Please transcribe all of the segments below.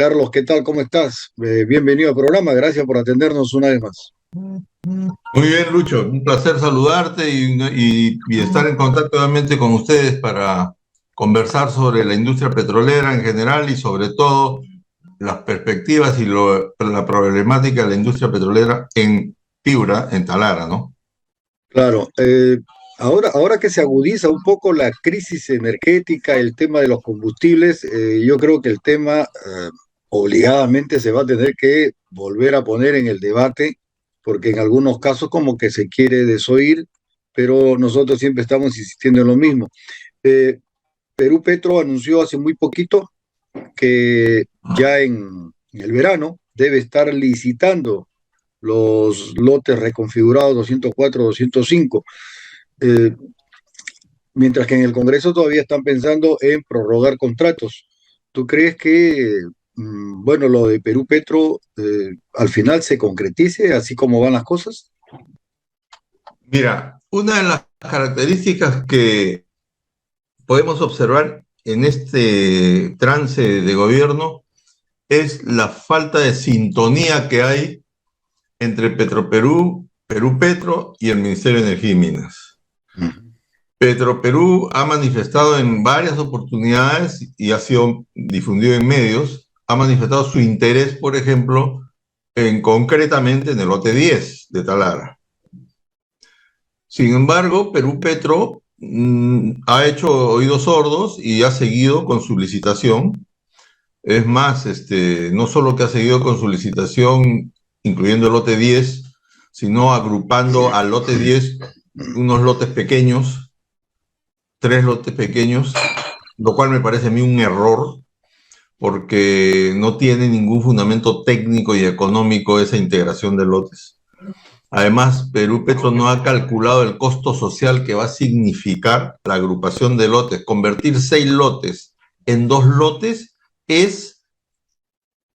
Carlos, ¿qué tal? ¿Cómo estás? Bienvenido al programa, gracias por atendernos una vez más. Muy bien, Lucho, un placer saludarte y estar en contacto nuevamente con ustedes para conversar sobre la industria petrolera en general y sobre todo las perspectivas y la problemática de la industria petrolera en Piura, en Talara, ¿no? Claro, ahora que se agudiza un poco la crisis energética, el tema de los combustibles, yo creo que el tema obligadamente se va a tener que volver a poner en el debate, porque en algunos casos como que se quiere desoír, pero nosotros siempre estamos insistiendo en lo mismo. Eh, Perú Petro anunció hace muy poquito que ya en el verano debe estar licitando los lotes reconfigurados 204, 205, eh, mientras que en el Congreso todavía están pensando en prorrogar contratos. ¿Tú crees que, bueno, lo de Perú Petro al final se concretice así como van las cosas? Mira, una de las características que podemos observar en este trance de gobierno es la falta de sintonía que hay entre Petroperú, Perú Petro y el Ministerio de Energía y Minas. Uh-huh. Petroperú ha manifestado en varias oportunidades y ha sido difundido en medios, ha manifestado su interés, por ejemplo, concretamente en el lote 10 de Talara. Sin embargo, Perú Petro ha hecho oídos sordos y ha seguido con su licitación. Es más, no solo que ha seguido con su licitación, incluyendo el lote 10, sino agrupando al lote 10 unos lotes pequeños, 3 lotes pequeños, lo cual me parece a mí un error, porque no tiene ningún fundamento técnico y económico esa integración de lotes. Además, Perú Petro no ha calculado el costo social que va a significar la agrupación de lotes. Convertir 6 lotes en 2 lotes es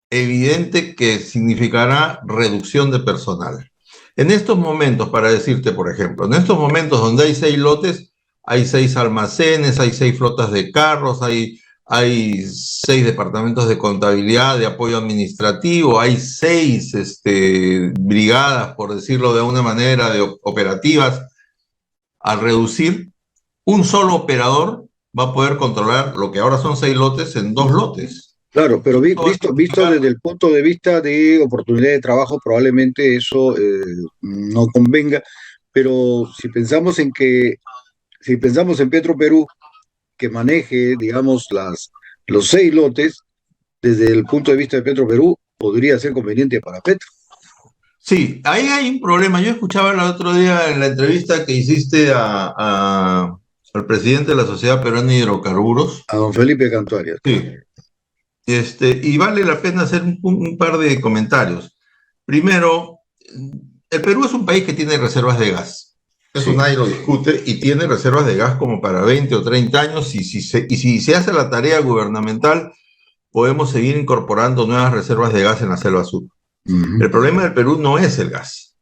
evidente que significará reducción de personal. En estos momentos, para decirte, por ejemplo, en estos momentos donde hay 6 lotes, hay 6 almacenes, hay 6 flotas de carros, hay 6 departamentos de contabilidad, de apoyo administrativo, hay 6 brigadas, por decirlo de alguna manera, operativas. Al reducir, un solo operador va a poder controlar lo que ahora son 6 lotes en 2 lotes. Claro, pero Esto va a visto significar. desde el punto de vista de oportunidad de trabajo, probablemente eso no convenga, pero si pensamos en Petro Perú, que maneje, digamos, los 6 lotes, desde el punto de vista de Petro Perú, podría ser conveniente para Petro. Sí, ahí hay un problema. Yo escuchaba el otro día en la entrevista que hiciste al presidente de la Sociedad Peruana de Hidrocarburos. A don Felipe Cantuarias, claro. Sí. Y vale la pena hacer un par de comentarios. Primero, el Perú es un país que tiene reservas de gas. Eso Sí. nadie lo discute y tiene reservas de gas como para 20 o 30 años y si se hace la tarea gubernamental, podemos seguir incorporando nuevas reservas de gas en la selva sur. Uh-huh. El problema del Perú no es el gas.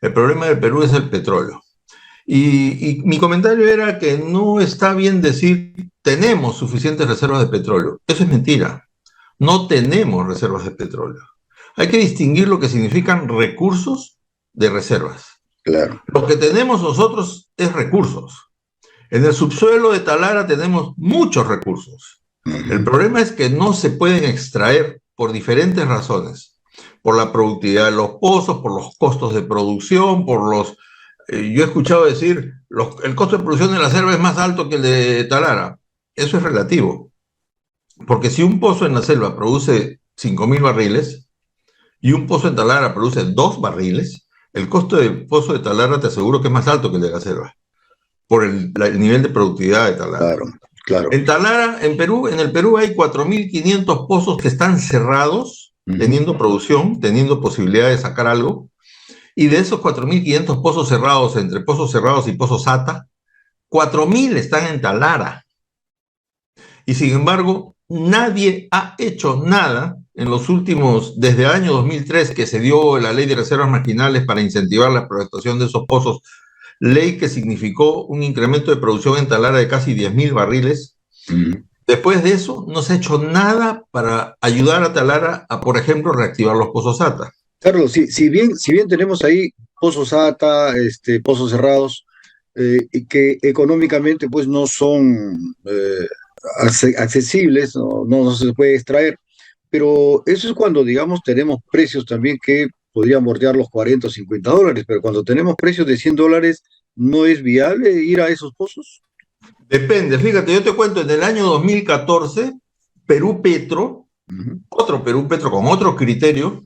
El problema del Perú es el petróleo. Y mi comentario era que no está bien decir tenemos suficientes reservas de petróleo. Eso es mentira. No tenemos reservas de petróleo. Hay que distinguir lo que significan recursos de reservas. Claro. Lo que tenemos nosotros es recursos. En el subsuelo de Talara tenemos muchos recursos. El Uh-huh. problema es que no se pueden extraer por diferentes razones. Por la productividad de los pozos, por los costos de producción, yo he escuchado decir, el costo de producción de la selva es más alto que el de Talara. Eso es relativo. Porque si un pozo en la selva produce 5.000 barriles y un pozo en Talara produce 2 barriles, el costo del pozo de Talara te aseguro que es más alto que el de la selva, por el nivel de productividad de Talara. Claro, claro. En Talara, en el Perú hay 4.500 pozos que están cerrados, Uh-huh. teniendo producción, teniendo posibilidad de sacar algo, y de esos 4.500 pozos cerrados, entre pozos cerrados y pozos SATA, 4.000 están en Talara. Y sin embargo, nadie ha hecho nada en los últimos, desde el año 2003, que se dio la ley de reservas marginales para incentivar la explotación de esos pozos, ley que significó un incremento de producción en Talara de casi 10.000 barriles. Uh-huh. Después de eso, no se ha hecho nada para ayudar a Talara a, por ejemplo, reactivar los pozos SATA. Carlos, si bien tenemos ahí pozos ATA, pozos cerrados, y que económicamente pues no son accesibles, no se puede extraer, pero eso es cuando, digamos, tenemos precios también que podrían bordear los 40 o $50, pero cuando tenemos precios de $100, ¿no es viable ir a esos pozos? Depende, fíjate, yo te cuento, en el año 2014, Perú Petro, Ujú. otro Perú Petro con otro criterio,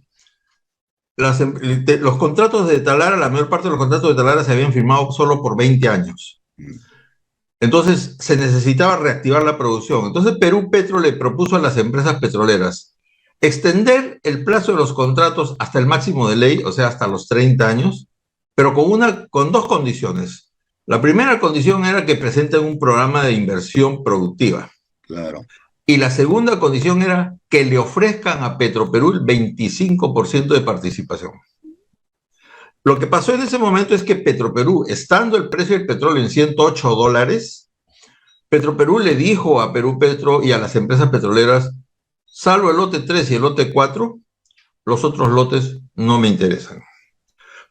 los contratos de Talara, la mayor parte de los contratos de Talara se habían firmado solo por 20 años. Entonces se necesitaba reactivar la producción. Entonces Perú Petro le propuso a las empresas petroleras extender el plazo de los contratos hasta el máximo de ley, o sea, hasta los 30 años, pero con dos condiciones. La primera condición era que presenten un programa de inversión productiva. Claro. Y la segunda condición era que le ofrezcan a Petroperú el 25% de participación. Lo que pasó en ese momento es que Petroperú, estando el precio del petróleo en $108, Petroperú le dijo a Perú Petro y a las empresas petroleras, salvo el lote 3 y el lote 4, los otros lotes no me interesan.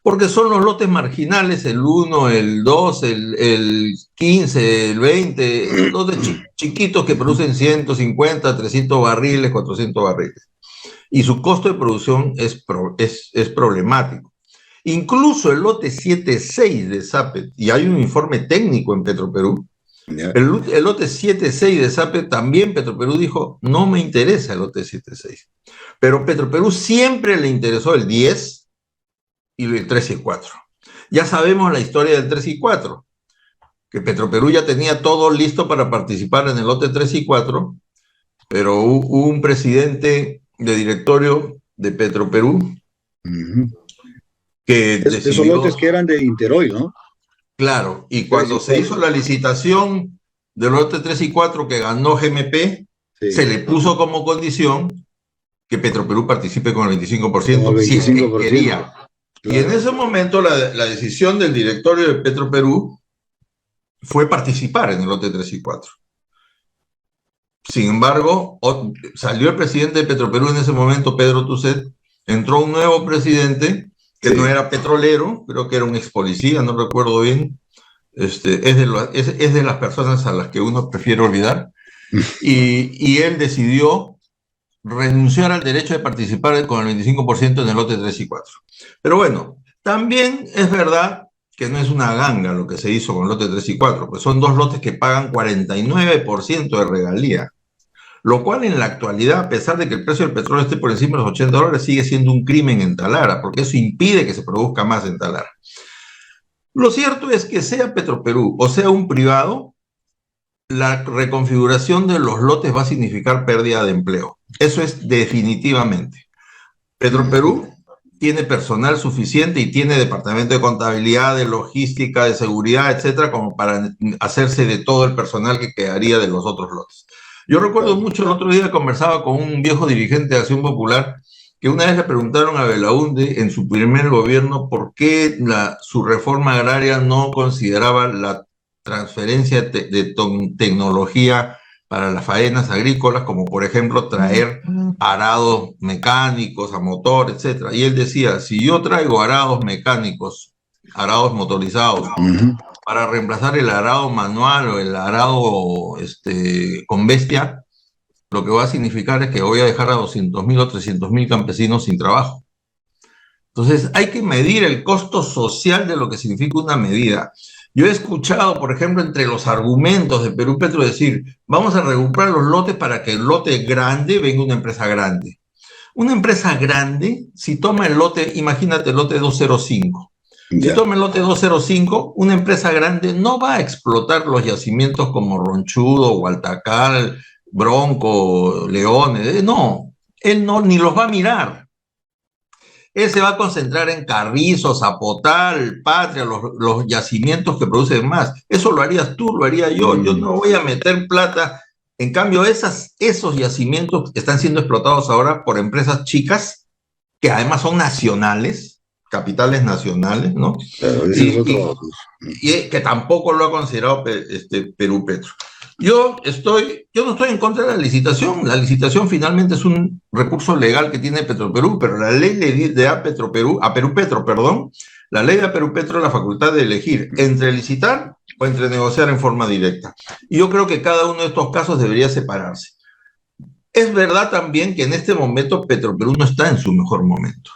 Porque son los lotes marginales, el 1, el 2, el 15, el 20, lotes chiquitos que producen 150, 300 barriles, 400 barriles. Y su costo de producción es problemático. Incluso el lote 7.6 de SAPET, y hay un informe técnico en Petroperú, Ya. el lote 7.6 de SAPET también Petroperú dijo, no me interesa el lote 7.6. Pero Petroperú siempre le interesó el 10 y el 3 y 4. Ya sabemos la historia del 3 y 4, que Petroperú ya tenía todo listo para participar en el lote 3 y 4, pero hubo un presidente de directorio de Petroperú Ujú. que Esos lotes decidió, que eran de Interoil, ¿no? claro, y 3 y cuando se 4. hizo la licitación del lote 3 y 4 que ganó GMP, se Sí, le puso como condición que Petroperú participe con el como el 25%, si es que 25%. quería. Y en Claro. ese momento la decisión del directorio de Petroperú fue participar en el lote 3 y 4. Sin embargo, salió el presidente de Petroperú en ese momento, Pedro Tucet, entró un nuevo presidente que no Sí. era petrolero, creo que era un ex policía, no recuerdo bien, es de las personas a las que uno prefiere olvidar, y él decidió renunciar al derecho de participar con el 25% en el lote 3 y 4. Pero bueno, también es verdad que no es una ganga lo que se hizo con el lote 3 y 4, pues son dos lotes que pagan 49% de regalía, lo cual en la actualidad, a pesar de que el precio del petróleo esté por encima de los $80, sigue siendo un crimen en Talara, porque eso impide que se produzca más en Talara. Lo cierto es que sea Petroperú o sea un privado, la reconfiguración de los lotes va a significar pérdida de empleo. Eso es definitivamente. Petroperú tiene personal suficiente y tiene departamento de contabilidad, de logística, de seguridad, etcétera, como para hacerse de todo el personal que quedaría de los otros lotes. Yo recuerdo mucho, el otro día conversaba con un viejo dirigente de Acción Popular que una vez le preguntaron a Belaúnde en su primer gobierno por qué su reforma agraria no consideraba la transferencia de tecnología para las faenas agrícolas, como por ejemplo traer arados mecánicos a motor, etcétera. Y él decía, si yo traigo arados mecánicos, arados motorizados, para reemplazar el arado manual o el arado con bestia, lo que va a significar es que voy a dejar a 200.000 o 300.000 campesinos sin trabajo. Entonces hay que medir el costo social de lo que significa una medida. Yo he escuchado, por ejemplo, entre los argumentos de Perú Petro decir, vamos a recuperar los lotes para que el lote grande venga una empresa grande. Una empresa grande, si toma el lote, imagínate el lote 205. Si toma el lote 205, una empresa grande no va a explotar los yacimientos como Ronchudo, Hualtacal, Bronco, Leones. No, él no, ni los va a mirar. Él se va a concentrar en Carrizo, Zapotal, Patria, los yacimientos que producen más. Eso lo harías tú, lo haría yo. Yo no voy a meter plata. En cambio, esos yacimientos están siendo explotados ahora por empresas chicas, que además son nacionales, capitales nacionales, ¿no? Claro, ese es otro. Y que tampoco lo ha considerado Perú Petro. Yo no estoy en contra de la licitación. La licitación finalmente es un recurso legal que tiene Petroperú, pero la ley le da a Perú Petro, perdón, la ley da a Perú Petro la facultad de elegir entre licitar o entre negociar en forma directa. Y yo creo que cada uno de estos casos debería separarse. Es verdad también que en este momento Petroperú no está en su mejor momento.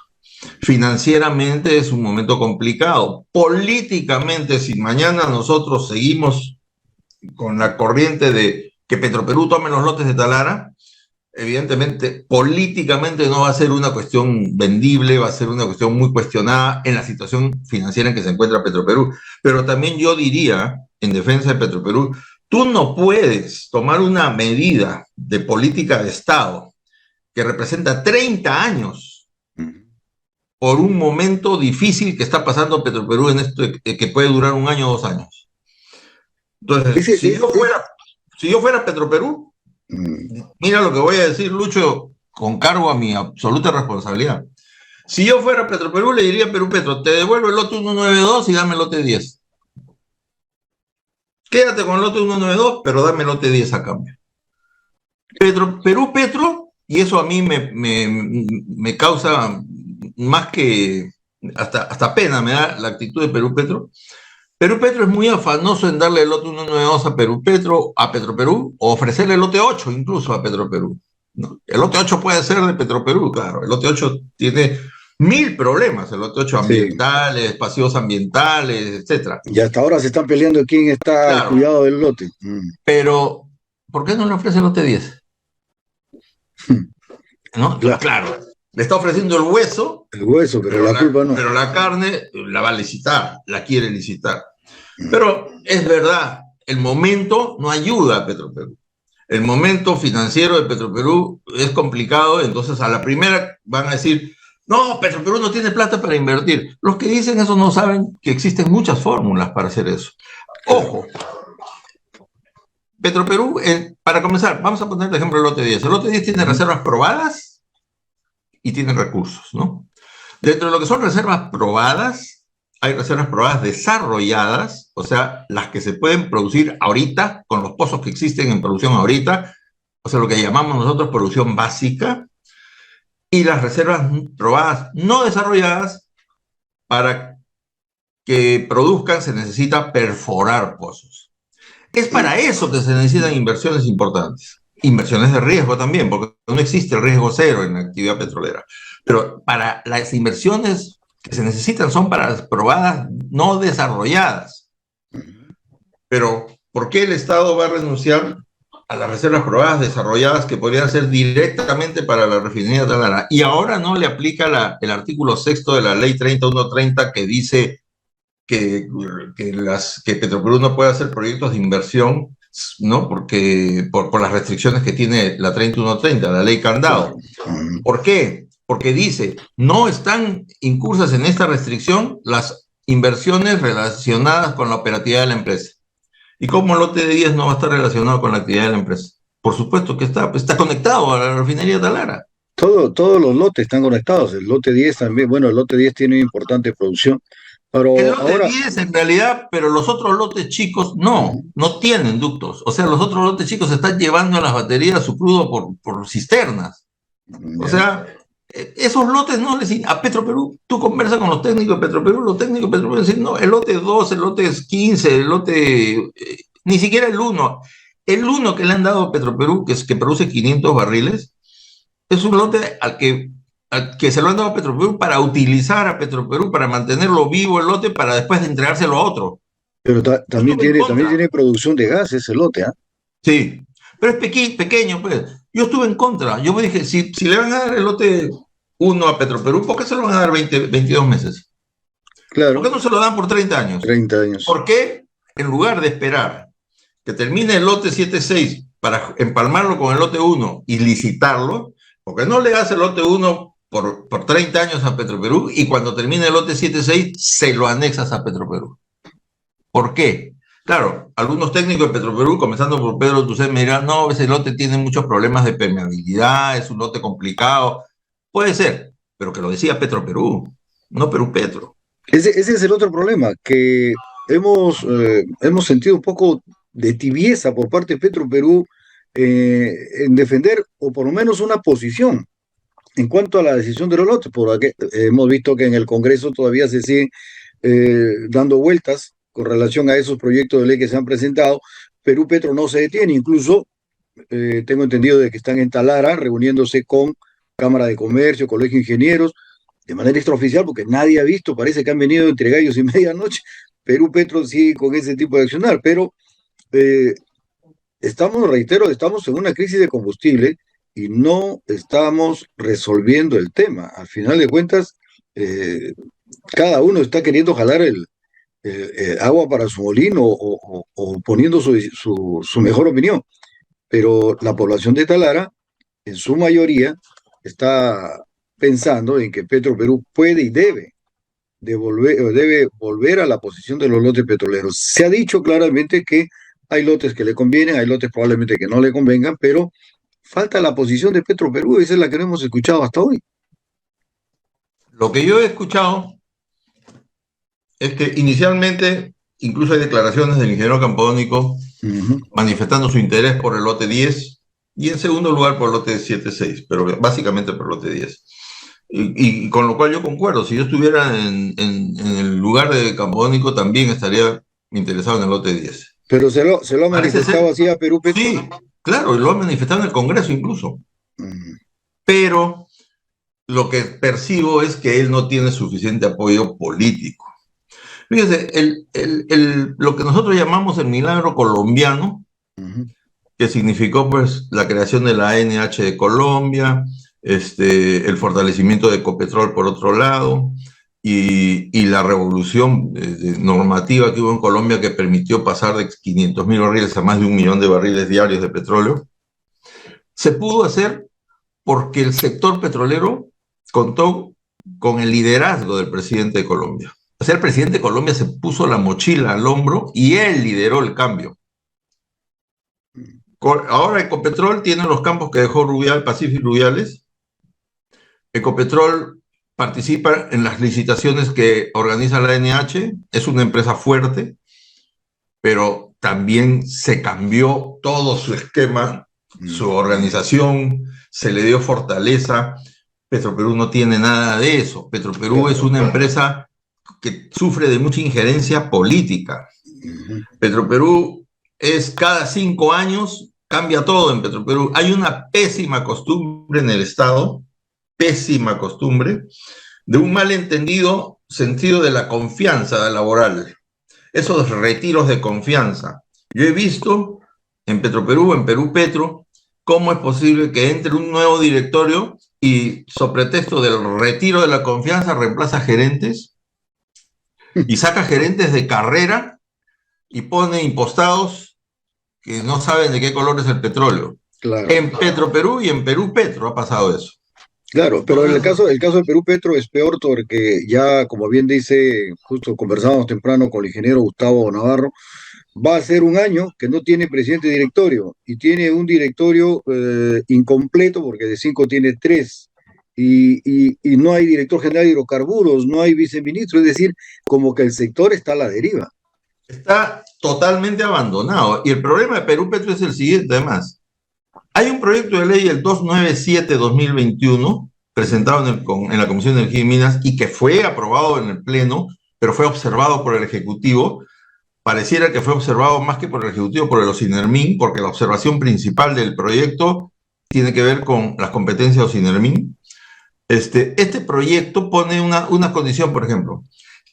Financieramente es un momento complicado. Políticamente, si mañana nosotros seguimos con la corriente de que Petroperú tome los lotes de Talara, evidentemente, políticamente no va a ser una cuestión vendible, va a ser una cuestión muy cuestionada en la situación financiera en que se encuentra Petroperú. Pero también yo diría, en defensa de Petroperú, tú no puedes tomar una medida de política de Estado que representa 30 años por un momento difícil que está pasando Petroperú en esto que puede durar un año o 2 años. Entonces, si yo fuera Petroperú, mira lo que voy a decir, Lucho, con cargo a mi absoluta responsabilidad. Si yo fuera Petroperú, le diría a Perú Petro, te devuelvo el lote 192 y dame el lote 10. Quédate con el lote 192, pero dame el lote 10 a cambio. Perú Petro, y eso a mí me causa más que hasta pena me da la actitud de Perú Petro. Perú Petro es muy afanoso en darle el lote 192 a Perú Petro, a Petroperú, o ofrecerle el lote 8 incluso a Petroperú, ¿no? El lote 8 puede ser de Petroperú, claro. El lote 8 tiene 1000 problemas, el lote 8 ambientales, sí, pasivos ambientales, etc. Y hasta ahora se están peleando quién está al cuidado del lote. Pero, ¿por qué no le ofrece el lote 10? ¿No? Claro. Le está ofreciendo el hueso. El hueso, pero la culpa no. Pero la carne la va a licitar, la quiere licitar. Pero es verdad, el momento no ayuda a Petroperú. El momento financiero de Petroperú es complicado, entonces a la primera van a decir, no, Petroperú no tiene plata para invertir. Los que dicen eso no saben que existen muchas fórmulas para hacer eso. Ojo, Petroperú, para comenzar, vamos a poner el ejemplo del lote 10. El lote 10 tiene reservas probadas y tiene recursos, ¿no? Dentro de lo que son reservas probadas, hay reservas probadas desarrolladas, o sea, las que se pueden producir ahorita, con los pozos que existen en producción ahorita, o sea, lo que llamamos nosotros producción básica, y las reservas probadas no desarrolladas, para que produzcan se necesita perforar pozos. Es para eso que se necesitan inversiones importantes. Inversiones de riesgo también, porque no existe el riesgo cero en la actividad petrolera. Pero para las inversiones que se necesitan son para las probadas no desarrolladas. Pero, ¿por qué el Estado va a renunciar a las reservas probadas desarrolladas que podrían ser directamente para la refinería de Talara? Y ahora no le aplica el artículo 6 de la ley 3130 que dice que Petroperú no puede hacer proyectos de inversión, ¿no? Porque por las restricciones que tiene la 3130, la ley candado. ¿Por qué? Porque dice, no están incursas en esta restricción las inversiones relacionadas con la operatividad de la empresa. ¿Y cómo el lote de 10 no va a estar relacionado con la actividad de la empresa? Por supuesto que está conectado a la refinería de Talara. Todos los lotes están conectados. El lote 10 también, bueno, el lote 10 tiene una importante producción. Pero el lote 10 en realidad, pero los otros lotes chicos no tienen ductos. O sea, los otros lotes chicos se están llevando a las baterías su crudo por cisternas. O sea, esos lotes no les... A Petroperú, tú conversas con los técnicos de Petroperú, los técnicos de Petroperú dicen, no, el lote 2, el lote 15, el lote... ni siquiera el 1. El 1 que le han dado a Petroperú, que produce 500 barriles, es un lote al que se lo han dado a Petroperú para utilizar a Petroperú, para mantenerlo vivo el lote, para después de entregárselo a otro. Pero también tiene producción de gas ese lote, ¿ah? Sí, pero es pequeño, pues. Yo estuve en contra. Yo me dije, si le van a dar el lote 1 a Petroperú, ¿por qué se lo van a dar 22 meses? Claro. ¿Por qué no se lo dan por 30 años? 30 años. ¿Por qué, en lugar de esperar que termine el lote 7.6 para empalmarlo con el lote 1 y licitarlo, porque no le hace el lote 1 por 30 años a Petroperú y cuando termine el lote 7.6 se lo anexas a Petroperú? ¿Por qué? Claro, algunos técnicos de Petroperú, comenzando por Pedro Tucet, me dirán, no, ese lote tiene muchos problemas de permeabilidad, es un lote complicado. Puede ser, pero que lo decía Petroperú, no Perú Petro. Ese es el otro problema, que hemos sentido un poco de tibieza por parte de Petroperú en defender, o por lo menos una posición en cuanto a la decisión de los lotes, porque hemos visto que en el Congreso todavía se siguen dando vueltas con relación a esos proyectos de ley que se han presentado. Perú Petro no se detiene, incluso tengo entendido de que están en Talara reuniéndose con Cámara de Comercio, Colegio de Ingenieros, de manera extraoficial, porque nadie ha visto, parece que han venido entre gallos y medianoche. Perú Petro sigue con ese tipo de accionar, pero eh, estamos, reitero, estamos en una crisis de combustible y no estamos resolviendo el tema. Al final de cuentas, eh, cada uno está queriendo jalar agua para su molino o poniendo su mejor opinión, pero la población de Talara, en su mayoría, está pensando en que Petroperú puede y debe volver a la posición de los lotes petroleros. Se ha dicho claramente que hay lotes que le convienen, hay lotes probablemente que no le convengan, pero falta la posición de Petroperú, esa es la que no hemos escuchado hasta hoy. Lo que yo he escuchado es que inicialmente, incluso hay declaraciones del ingeniero Campodónico manifestando su interés por el lote 10 y en segundo lugar por el lote 7-6, pero básicamente por el lote 10. Y con lo cual yo concuerdo, si yo estuviera en el lugar de Campodónico también estaría interesado en el lote 10. Pero se lo ha manifestado así a Perú Petro. Sí, claro, lo ha manifestado en el Congreso incluso. Pero lo que percibo es que él no tiene suficiente apoyo político. Fíjese, lo que nosotros llamamos el milagro colombiano, que significó pues la creación de la ANH de Colombia, el fortalecimiento de Ecopetrol por otro lado, y la revolución normativa que hubo en Colombia que permitió pasar de 500.000 barriles a más de 1 millón de barriles diarios de petróleo, se pudo hacer porque el sector petrolero contó con el liderazgo del presidente de Colombia. O sea, el presidente de Colombia se puso la mochila al hombro y él lideró el cambio. Ahora Ecopetrol tiene los campos que dejó Pacífico Rubiales. Ecopetrol participa en las licitaciones que organiza la ANH, es una empresa fuerte, pero también se cambió todo su esquema, su organización, se le dio fortaleza. Petroperú no tiene nada de eso. Petroperú es una empresa que sufre de mucha injerencia política. Petroperú es cada 5 años, cambia todo en Petroperú. Hay una pésima costumbre en el Estado, pésima costumbre, de un malentendido sentido de la confianza laboral. Esos retiros de confianza. Yo he visto en Petroperú, en Perú Petro, cómo es posible que entre un nuevo directorio y, sobre pretexto del retiro de la confianza, reemplaza gerentes y saca gerentes de carrera y pone impostados que no saben de qué color es el petróleo. Claro. En Petroperú y en Perú Petro ha pasado eso. Claro, pero el caso de Perú Petro es peor porque ya, como bien dice, justo conversábamos temprano con el ingeniero Gustavo Navarro, va a ser 1 año que no tiene presidente directorio y tiene un directorio incompleto porque de 5 tiene 3 y no hay director general de hidrocarburos, no hay viceministro, es decir, como que el sector está a la deriva. Está totalmente abandonado y el problema de Perú Petro es el siguiente además. Hay un proyecto de ley, el 297-2021, presentado en la Comisión de Energía y Minas y que fue aprobado en el Pleno, pero fue observado por el Ejecutivo. Pareciera que fue observado más que por el Ejecutivo, por el OSINERMIN, porque la observación principal del proyecto tiene que ver con las competencias de OSINERMIN. Este proyecto pone una condición, por ejemplo,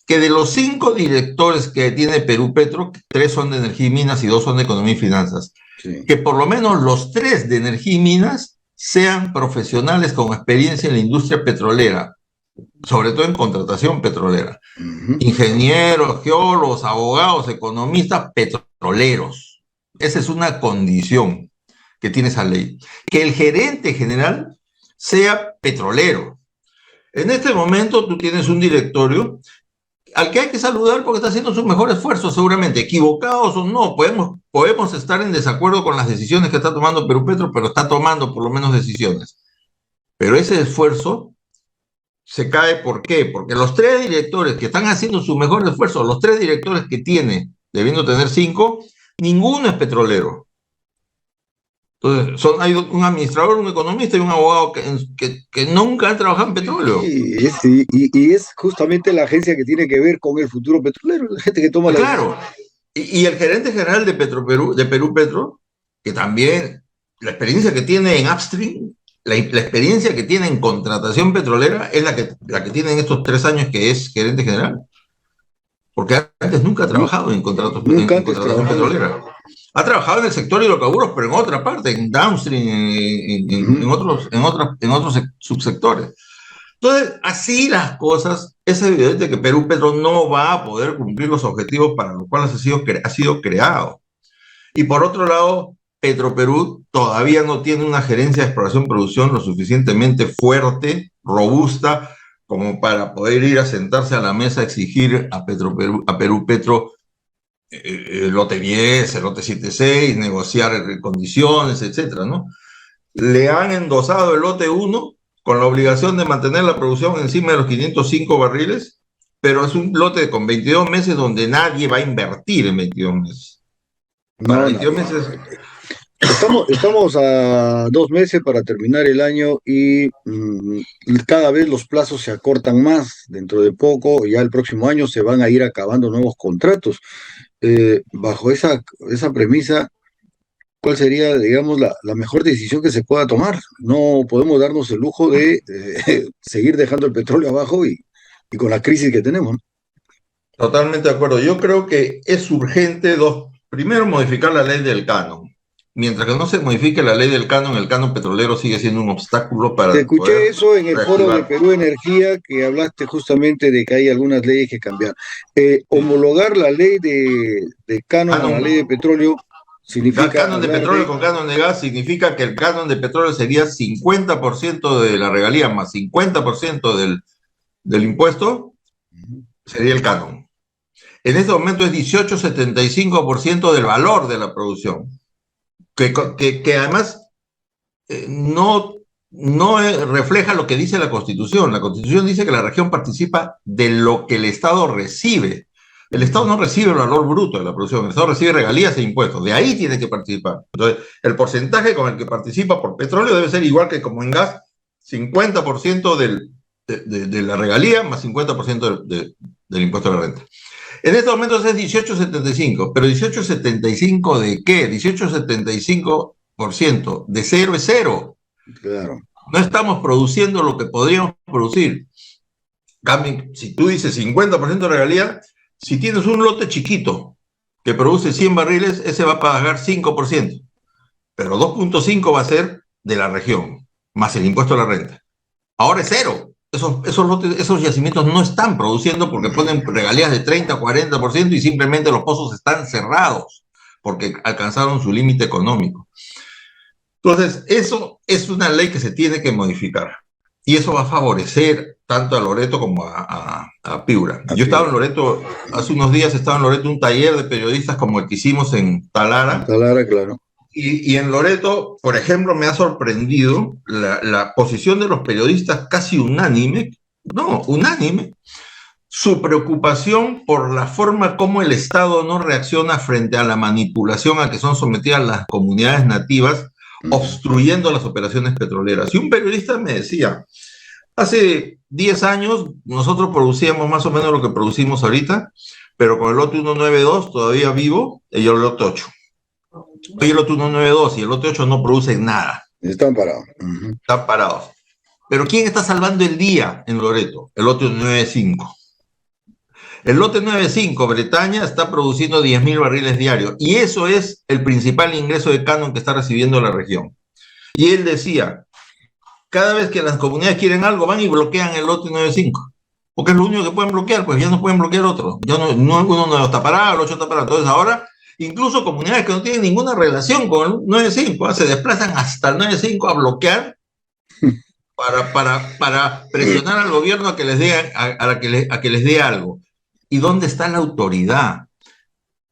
que de los 5 directores que tiene Perú Petro, 3 son de Energía y Minas y 2 son de Economía y Finanzas, sí, que por lo menos los 3 de Energía y Minas sean profesionales con experiencia en la industria petrolera, sobre todo en contratación petrolera. Ingenieros, geólogos, abogados, economistas, petroleros. Esa es una condición que tiene esa ley. Que el gerente general sea petrolero. En este momento tú tienes un directorio al que hay que saludar porque está haciendo su mejor esfuerzo, seguramente, equivocados o no, podemos estar en desacuerdo con las decisiones que está tomando Perú Petro, pero está tomando por lo menos decisiones. Pero ese esfuerzo se cae, ¿por qué? Porque los 3 directores que están haciendo su mejor esfuerzo, los 3 directores que tiene, debiendo tener 5, ninguno es petrolero. Entonces, hay un administrador, un economista y un abogado que nunca han trabajado en petróleo. Y es justamente la agencia que tiene que ver con el futuro petrolero, la gente que toma la decisión. Claro, y el gerente general de Perú Petro, que también la experiencia que tiene en upstream, la experiencia que tiene en contratación petrolera es la que tiene en estos 3 años que es gerente general. Porque antes nunca ha trabajado en contratación petrolera. Ha trabajado en el sector hidrocarburos, pero en otra parte, en downstream, en otros subsectores. Entonces, así las cosas, es evidente que Perú Petro no va a poder cumplir los objetivos para los cuales ha sido creado. Y por otro lado, Petroperú todavía no tiene una gerencia de exploración-producción lo suficientemente fuerte, robusta, como para poder ir a sentarse a la mesa a exigir a Perú Petro el lote 10, el lote 76, negociar condiciones, etcétera, ¿no? Le han endosado el lote 1 con la obligación de mantener la producción encima de los 505 barriles, pero es un lote con 22 meses donde nadie va a invertir en 22 meses. Para 22 meses... Estamos a 2 meses para terminar el año y cada vez los plazos se acortan más. Dentro de poco, ya el próximo año, se van a ir acabando nuevos contratos. Bajo esa premisa, ¿cuál sería, digamos, la mejor decisión que se pueda tomar? No podemos darnos el lujo de seguir dejando el petróleo abajo y con la crisis que tenemos, ¿no? Totalmente de acuerdo. Yo creo que es urgente, primero, modificar la ley del canon. Mientras que no se modifique la ley del canon, el canon petrolero sigue siendo un obstáculo para... Te escuché eso en el foro de Perú Energía, que hablaste justamente de que hay algunas leyes que cambiar. Homologar la ley de canon a la ley de petróleo significa... Canon de petróleo con canon de gas significa que el canon de petróleo sería 50% de la regalía más 50% del impuesto, sería el canon. En este momento es 18,75% del valor de la producción. Que además no refleja lo que dice la Constitución. La Constitución dice que la región participa de lo que el Estado recibe. El Estado no recibe el valor bruto de la producción, el Estado recibe regalías e impuestos. De ahí tiene que participar. Entonces, el porcentaje con el que participa por petróleo debe ser igual que como en gas, 50% de la regalía más 50% del impuesto de la renta. En estos momentos es 18,75, pero 18,75 ¿de qué? 18,75% de cero es cero. Claro. No estamos produciendo lo que podríamos producir. Si tú dices 50% de regalía, si tienes un lote chiquito que produce 100 barriles, ese va a pagar 5%, pero 2,5 va a ser de la región, más el impuesto a la renta. Ahora es cero. Esos yacimientos no están produciendo porque ponen regalías de 30, 40% y simplemente los pozos están cerrados porque alcanzaron su límite económico. Entonces, eso es una ley que se tiene que modificar y eso va a favorecer tanto a Loreto como a Piura. Yo estaba en Loreto, hace unos días estaba en Loreto un taller de periodistas como el que hicimos en Talara. Talara, claro. Y en Loreto, por ejemplo, me ha sorprendido la posición de los periodistas casi unánime, su preocupación por la forma como el Estado no reacciona frente a la manipulación a que son sometidas las comunidades nativas, obstruyendo las operaciones petroleras. Y un periodista me decía, hace 10 años nosotros producíamos más o menos lo que producimos ahorita, pero con el lote 192 todavía vivo, y el lote 8. Hoy el lote 192 y el lote 8 no producen nada. Están parados. Están parados. Pero ¿quién está salvando el día en Loreto? El lote 95. El lote 95, Bretaña, está produciendo 10.000 barriles diarios. Y eso es el principal ingreso de canon que está recibiendo la región. Y él decía, cada vez que las comunidades quieren algo, van y bloquean el lote 95. Porque es lo único que pueden bloquear, pues ya no pueden bloquear otro. Ya uno no está parado, el 8 está parado. Entonces ahora... Incluso comunidades que no tienen ninguna relación con el 95, se desplazan hasta el 95 a bloquear para presionar al gobierno a que les dé algo. ¿Y dónde está la autoridad?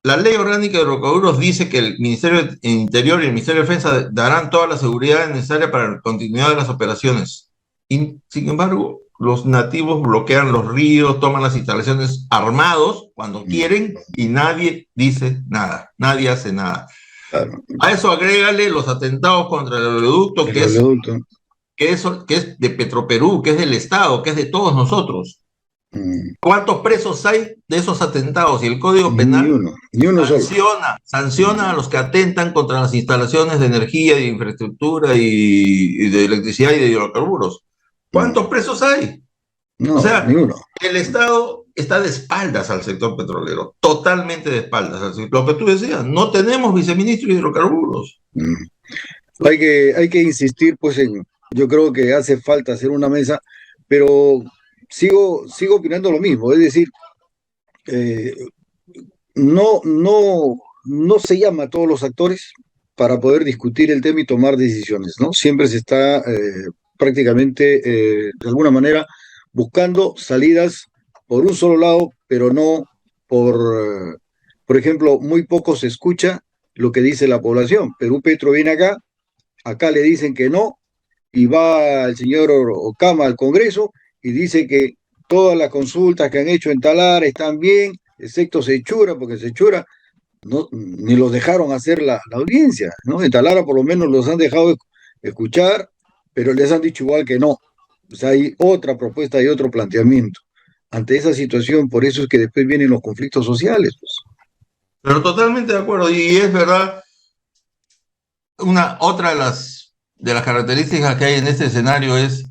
La ley orgánica de hidrocarburos dice que el Ministerio de Interior y el Ministerio de Defensa darán toda la seguridad necesaria para la continuidad de las operaciones. Y, sin embargo, los nativos bloquean los ríos, toman las instalaciones armados cuando quieren y nadie dice nada, nadie hace nada. Claro. A eso agrégale los atentados contra el oleoducto, El que es oleoducto. que es de Petroperú, que es del Estado, que es de todos nosotros. ¿Cuántos presos hay de esos atentados? Y el Código Penal ni uno sanciona a los que atentan contra las instalaciones de energía, de infraestructura y de electricidad y de hidrocarburos. ¿Cuántos presos hay? No, o sea, ni uno. El Estado está de espaldas al sector petrolero, totalmente de espaldas al sector. Lo que tú decías, no tenemos viceministro de hidrocarburos. Hay que insistir, pues, yo creo que hace falta hacer una mesa, pero sigo opinando lo mismo, es decir, eh, no se llama a todos los actores para poder discutir el tema y tomar decisiones, ¿no? Siempre se está prácticamente, de alguna manera, buscando salidas por un solo lado, pero no por ejemplo, muy poco se escucha lo que dice la población. Perú Petro viene acá le dicen que no, y va el señor Ocama al Congreso y dice que todas las consultas que han hecho en Talara están bien, excepto Sechura, porque Sechura ni los dejaron hacer la audiencia, ¿no? En Talara por lo menos los han dejado escuchar, pero les han dicho igual que no. O sea, hay otra propuesta y otro planteamiento. Ante esa situación, por eso es que después vienen los conflictos sociales. Pues. Pero totalmente de acuerdo, y es verdad, otra de las características que hay en este escenario es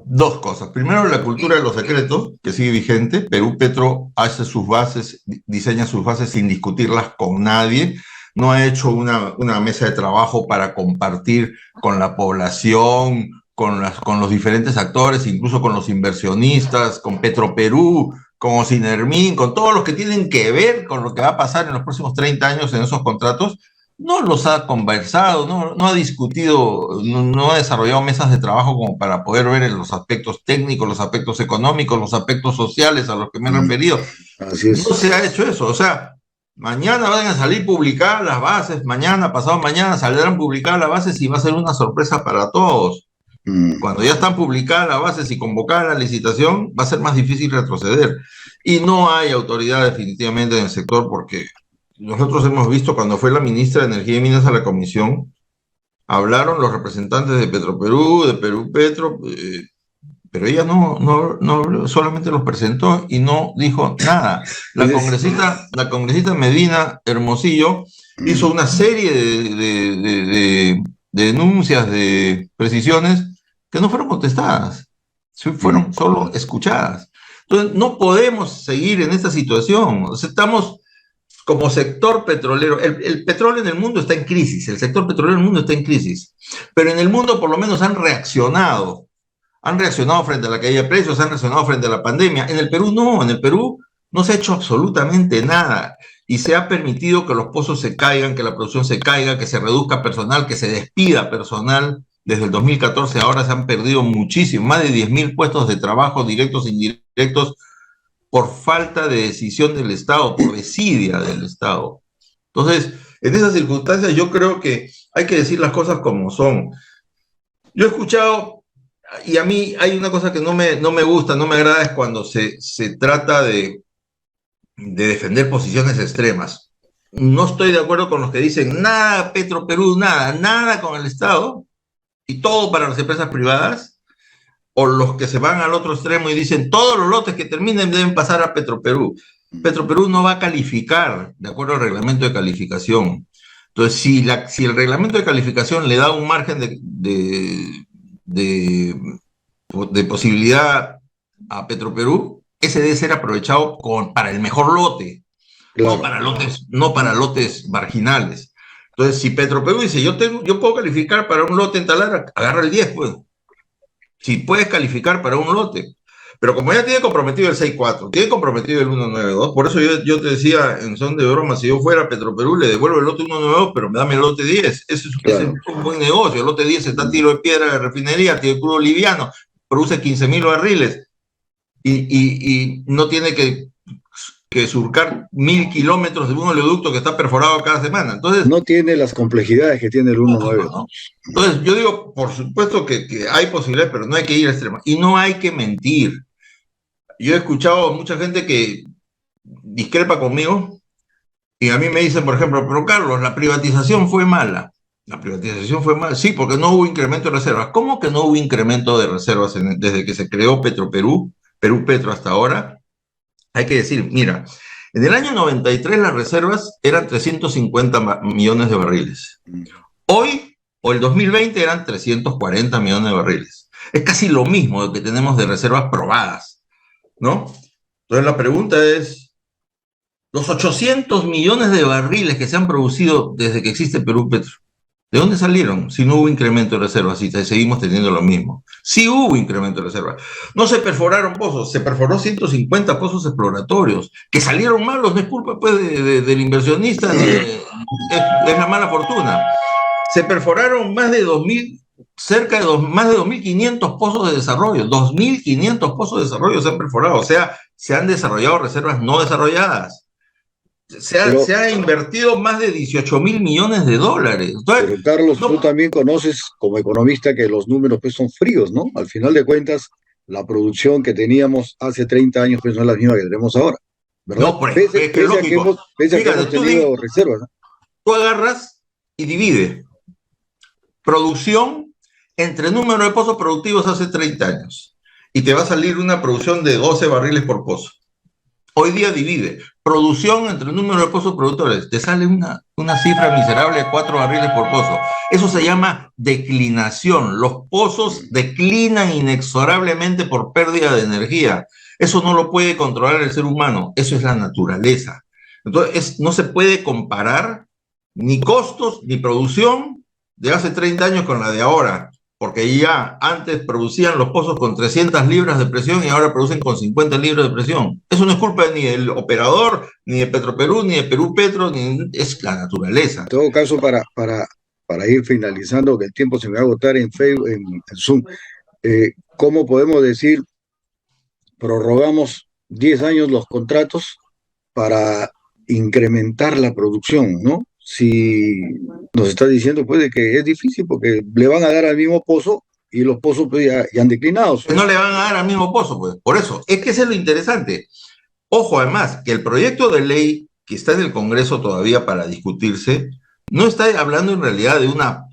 dos cosas. Primero, la cultura de los secretos, que sigue vigente. Perú Petro hace sus bases, diseña sus bases sin discutirlas con nadie. No ha hecho una mesa de trabajo para compartir con la población, con los diferentes actores, incluso con los inversionistas, con Petroperú, con Sinermin, con todos los que tienen que ver con lo que va a pasar en los próximos 30 años en esos contratos. No los ha conversado, no ha discutido, no ha desarrollado mesas de trabajo como para poder ver los aspectos técnicos, los aspectos económicos, los aspectos sociales a los que me he referido. Así es. No se ha hecho eso. O sea, mañana van a salir publicadas las bases, mañana, pasado mañana saldrán publicadas las bases y va a ser una sorpresa para todos. Cuando ya están publicadas las bases y convocada la licitación, va a ser más difícil retroceder. Y no hay autoridad definitivamente en el sector porque nosotros hemos visto cuando fue la ministra de Energía y Minas a la comisión, hablaron los representantes de Petroperú, de Perú Petro, pero ella no solamente los presentó y no dijo nada. La congresista Medina Hermosillo hizo una serie de denuncias, de precisiones que no fueron contestadas, fueron solo escuchadas. Entonces, no podemos seguir en esta situación. O sea, estamos como sector petrolero, el petróleo en el mundo está en crisis, el sector petrolero en el mundo está en crisis, pero en el mundo por lo menos han reaccionado frente a la caída de precios, han reaccionado frente a la pandemia. En el Perú no se ha hecho absolutamente nada y se ha permitido que los pozos se caigan, que la producción se caiga, que se reduzca personal, que se despida personal. Desde el 2014 ahora se han perdido muchísimo, más de 10.000 puestos de trabajo directos e indirectos por falta de decisión del Estado, por desidia del Estado. Entonces, en esas circunstancias yo creo que hay que decir las cosas como son. Yo he escuchado, y a mí hay una cosa que no me gusta, no me agrada, es cuando se trata de defender posiciones extremas. No estoy de acuerdo con los que dicen nada Petroperú, nada con el Estado, y todo para las empresas privadas, o los que se van al otro extremo y dicen todos los lotes que terminen deben pasar a Petroperú. Petroperú no va a calificar de acuerdo al reglamento de calificación. Entonces, si el reglamento de calificación le da un margen de posibilidad a Petroperú, ese debe ser aprovechado para el mejor lote, claro. no para lotes marginales. Entonces, si Petroperú dice, yo puedo calificar para un lote en Talara, agarra el 10, pues. Si puedes calificar para un lote. Pero como ya tiene comprometido el 6.4, tiene comprometido el 1.92, por eso yo te decía, en son de broma, si yo fuera Petroperú, le devuelvo el lote 1.92, pero dame el lote 10. Ese es un buen negocio. El lote 10 está a tiro de piedra de refinería, tiene crudo liviano, produce 15.000 barriles y no tiene que que surcar 1000 kilómetros de un oleoducto que está perforado cada semana. Entonces, no tiene las complejidades que tiene el 192. ¿no? Entonces, yo digo, por supuesto que hay posibilidades, pero no hay que ir a extremos. Y no hay que mentir. Yo he escuchado a mucha gente que discrepa conmigo y a mí me dicen, por ejemplo, pero Carlos, la privatización fue mala. La privatización fue mala, sí, porque no hubo incremento de reservas. ¿Cómo que no hubo incremento de reservas desde que se creó Petroperú, Perú Petro hasta ahora? Hay que decir, mira, en el año 93 las reservas eran 350 millones de barriles. Hoy, o el 2020, eran 340 millones de barriles. Es casi lo mismo que tenemos de reservas probadas, ¿no? Entonces la pregunta es, los 800 millones de barriles que se han producido desde que existe Perú Petro, ¿de dónde salieron? Si no hubo incremento de reservas, si seguimos teniendo lo mismo. Sí hubo incremento de reservas. No se perforaron pozos, se perforó 150 pozos exploratorios, que salieron malos, no es culpa pues, del inversionista, es la mala fortuna. Se perforaron más de 2.000, más de 2.500 pozos de desarrollo. 2.500 pozos de desarrollo se han perforado, o sea, se han desarrollado reservas no desarrolladas. Se ha invertido más de 18.000 millones de dólares. Entonces, pero Carlos, tú también conoces como economista que los números pues son fríos, ¿no? Al final de cuentas, la producción que teníamos hace 30 años pues no es la misma que tenemos ahora, ¿verdad? No, pese a que hemos tenido reservas, ¿no? Tú agarras y divides producción entre número de pozos productivos hace 30 años y te va a salir una producción de 12 barriles por pozo. Hoy día divide producción entre el número de pozos productores, te sale una cifra miserable de 4 barriles por pozo. Eso se llama declinación. Los pozos declinan inexorablemente por pérdida de energía. Eso no lo puede controlar el ser humano, eso es la naturaleza. Entonces, no se puede comparar ni costos ni producción de hace 30 años con la de ahora, porque ya antes producían los pozos con 300 libras de presión y ahora producen con 50 libras de presión. Eso no es culpa ni del operador, ni de Petroperú, ni de Perú Petro, es la naturaleza. En todo caso, para ir finalizando, que el tiempo se me va a agotar en Zoom, ¿cómo podemos decir, prorrogamos 10 años los contratos para incrementar la producción, ¿no? Si nos está diciendo pues de que es difícil porque le van a dar al mismo pozo y los pozos pues, ya han declinado. Pues no le van a dar al mismo pozo, pues. Por eso, es que eso es lo interesante. Ojo, además, que el proyecto de ley que está en el Congreso todavía para discutirse, no está hablando en realidad de una...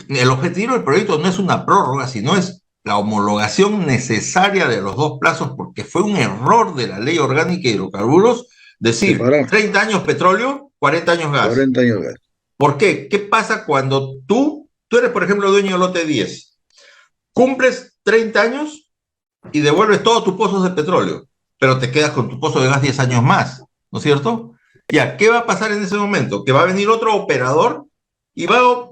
El objetivo del proyecto no es una prórroga, sino es la homologación necesaria de los dos plazos, porque fue un error de la Ley Orgánica de Hidrocarburos decir 30 años petróleo, 40 años gas. 40 años gas. ¿Por qué? ¿Qué pasa cuando tú eres, por ejemplo, dueño del lote 10? Cumples 30 años y devuelves todos tus pozos de petróleo, pero te quedas con tu pozo de gas 10 años más, ¿no es cierto? Ya, ¿qué va a pasar en ese momento? Que va a venir otro operador y va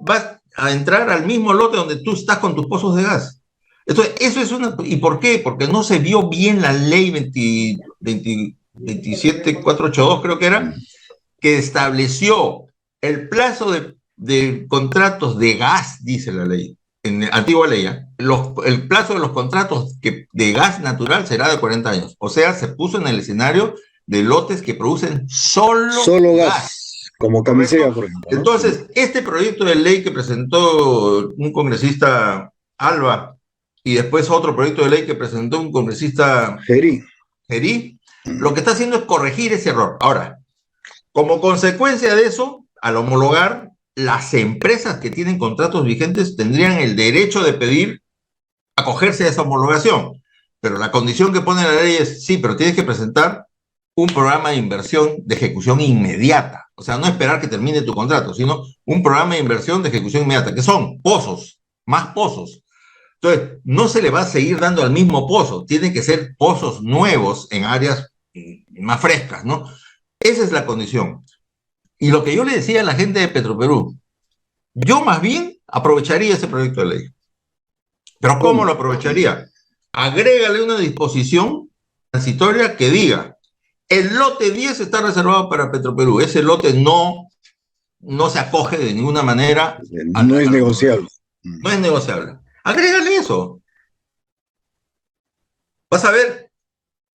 a entrar al mismo lote donde tú estás con tus pozos de gas. Entonces, eso es una... ¿Y por qué? Porque no se vio bien la ley 27482, creo que era, que estableció el plazo de contratos de gas, dice la ley, en la antigua ley, el plazo de los contratos de gas natural será de 40 años. O sea, se puso en el escenario de lotes que producen solo gas. Como Camisea, por ejemplo, ¿no? Entonces, este proyecto de ley que presentó un congresista Alba y después otro proyecto de ley que presentó un congresista Gerí, lo que está haciendo es corregir ese error. Ahora, como consecuencia de eso, al homologar, las empresas que tienen contratos vigentes tendrían el derecho de pedir acogerse a esa homologación. Pero la condición que pone la ley es, sí, pero tienes que presentar un programa de inversión de ejecución inmediata. O sea, no esperar que termine tu contrato, sino un programa de inversión de ejecución inmediata, que son pozos, más pozos. Entonces, no se le va a seguir dando al mismo pozo, tienen que ser pozos nuevos en áreas más frescas, ¿no? Esa es la condición. Y lo que yo le decía a la gente de Petroperú, yo más bien aprovecharía ese proyecto de ley. ¿Pero cómo lo aprovecharía? Agrégale una disposición transitoria que diga, el lote 10 está reservado para Petroperú, ese lote no se acoge de ninguna manera. No es negociable. No es negociable. Agrégale eso. Vas a ver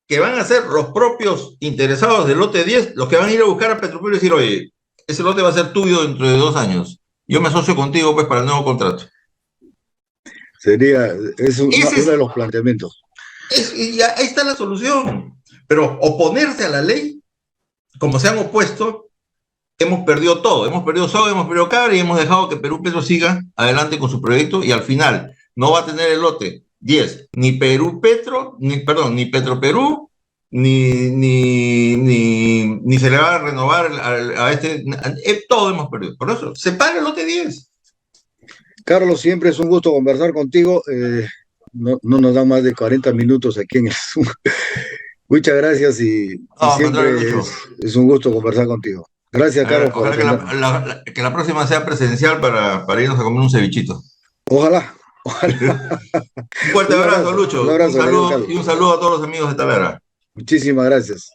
que van a ser los propios interesados del lote 10 los que van a ir a buscar a Petroperú y decir, oye, ese lote va a ser tuyo dentro de 2 años. Yo me asocio contigo pues para el nuevo contrato. Es Ese uno es, de los planteamientos. y ahí está la solución. Pero oponerse a la ley, como se han opuesto, hemos perdido todo. Hemos perdido Soga, hemos perdido Cabra y hemos dejado que Perú Petro siga adelante con su proyecto y al final no va a tener el lote 10, ni Perú Petro, ni Petro Perú, ni se le va a renovar a este. Todo hemos perdido. Por eso, separa el lote 10. Carlos, siempre es un gusto conversar contigo. No nos dan más de 40 minutos aquí en el Zoom. Muchas gracias y No, contrario, siempre Lucho. es un gusto conversar contigo. Gracias, Carlos, por Ojalá atenderme. que la próxima sea presencial para irnos a comer un cevichito. Ojalá, ojalá. Un fuerte abrazo, Un Lucho. abrazo, gracias, Carlos. Un saludo a todos los amigos de Talara. Muchísimas gracias.